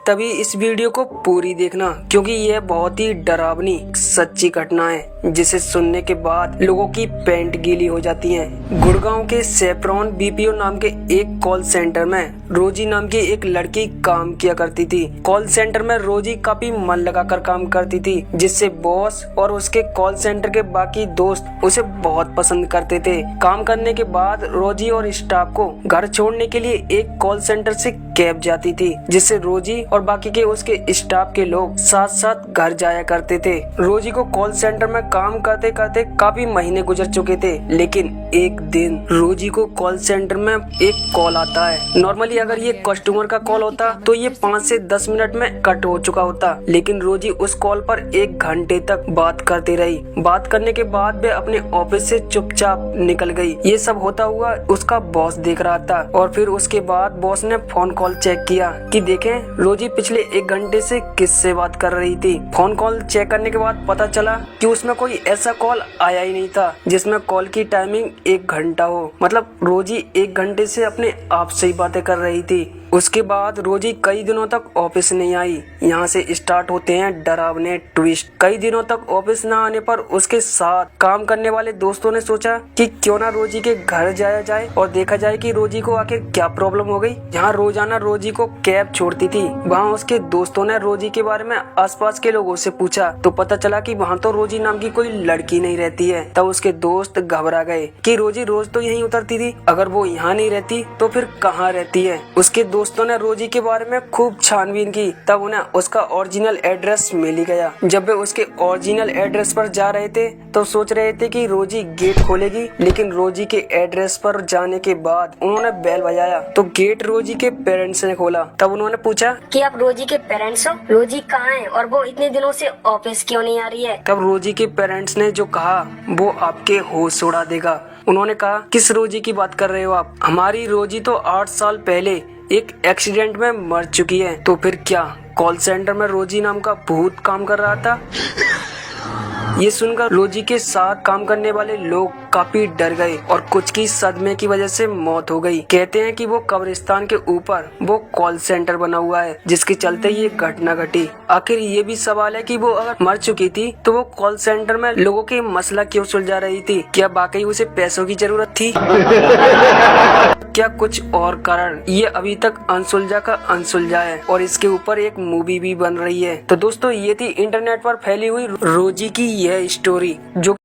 तभी इस वीडियो को पूरी देखना, क्योंकि यह बहुत ही डरावनी सच्ची घटना है जिसे सुनने के बाद लोगों की पैंट गीली हो जाती है। गुड़गांव के सेफ्रॉन बीपीओ नाम के एक कॉल सेंटर में रोजी नाम की एक लड़की काम किया करती थी। कॉल सेंटर में रोजी काफी मन लगाकर काम करती थी, जिससे बॉस और उसके कॉल सेंटर के बाकी दोस्त उसे बहुत पसंद करते थे। काम करने के बाद रोजी और स्टाफ को घर छोड़ने के लिए एक कॉल सेंटर से कैब जाती थी, जिससे रोजी और बाकी के उसके स्टाफ के लोग साथ साथ घर जाया करते थे। रोजी को कॉल सेंटर में काम करते करते काफी महीने गुजर चुके थे, लेकिन एक दिन रोजी को कॉल सेंटर में एक कॉल आता है। नॉर्मली अगर ये कस्टमर का कॉल होता तो ये 5 से 10 मिनट में कट हो चुका होता, लेकिन रोजी उस कॉल पर 1 घंटे तक बात करती रही। बात करने के बाद वे अपने ऑफिस से चुपचाप निकल गई। ये सब होता हुआ उसका बॉस देख रहा था, और फिर उसके बाद बॉस ने फोन कॉल चेक किया कि देखें रोजी पिछले 1 घंटे से किससे बात कर रही थी। फोन कॉल चेक करने के बाद पता चला कि उसमें कोई ऐसा कॉल आया ही नहीं था जिसमें कॉल की टाइमिंग 1 घंटा हो। मतलब रोजी 1 घंटे से अपने आप से ही बातें कर रही थी। उसके बाद रोजी कई दिनों तक ऑफिस नहीं आई। यहाँ से स्टार्ट होते हैं डरावने ट्विस्ट। कई दिनों तक ऑफिस न आने पर उसके साथ काम करने वाले दोस्तों ने सोचा कि क्यों ना रोजी के घर जाया जाए और देखा जाए कि रोजी को आखिर क्या प्रॉब्लम हो गई। यहाँ रोजाना रोजी को कैब छोड़ती थी, वहाँ उसके दोस्तों ने रोजी के बारे में आसपास के लोगों से पूछा तो पता चला कि वहाँ तो रोजी नाम की कोई लड़की नहीं रहती है। तब उसके दोस्त घबरा गए कि रोजी रोज तो यहीं उतरती थी, अगर वो यहाँ नहीं रहती तो फिर कहाँ रहती है। उसके दोस्तों ने रोजी के बारे में खूब छानबीन की, तब उन्हें उसका ओरिजिनल एड्रेस मिल ही गया। जब वे उसके ओरिजिनल एड्रेस पर जा रहे थे तो सोच रहे थे कि रोजी गेट खोलेगी, लेकिन रोजी के एड्रेस पर जाने के बाद उन्होंने बेल बजाया तो गेट रोजी के पेरेंट्स ने खोला। तब उन्होंने पूछा कि आप रोजी के पेरेंट्स हो? रोजी कहाँ है और वो इतने दिनों से ऑफिस क्यों नहीं आ रही है? तब रोजी के पेरेंट्स ने जो कहा वो आपके होश उड़ा देगा। उन्होंने कहा किस रोजी की बात कर रहे हो आप? हमारी रोजी तो 8 साल पहले एक एक्सीडेंट में मर चुकी है। तो फिर क्या कॉल सेंटर में रोजी नाम का भूत काम कर रहा था? ये सुनकर रोजी के साथ काम करने वाले लोग काफी डर गए और कुछ की सदमे की वजह से मौत हो गई। कहते हैं कि वो कब्रिस्तान के ऊपर वो कॉल सेंटर बना हुआ है, जिसके चलते ये घटना घटी। आखिर ये भी सवाल है कि वो अगर मर चुकी थी तो वो कॉल सेंटर में लोगों के मसला क्यों सुलझा रही थी? क्या वाकई उसे पैसों की जरूरत थी? क्या कुछ और कारण? ये अभी तक अनसुलझा का अनसुलझा है और इसके ऊपर एक मूवी भी बन रही है। तो दोस्तों ये थी इंटरनेट पर फैली हुई रोजी की यह स्टोरी, जो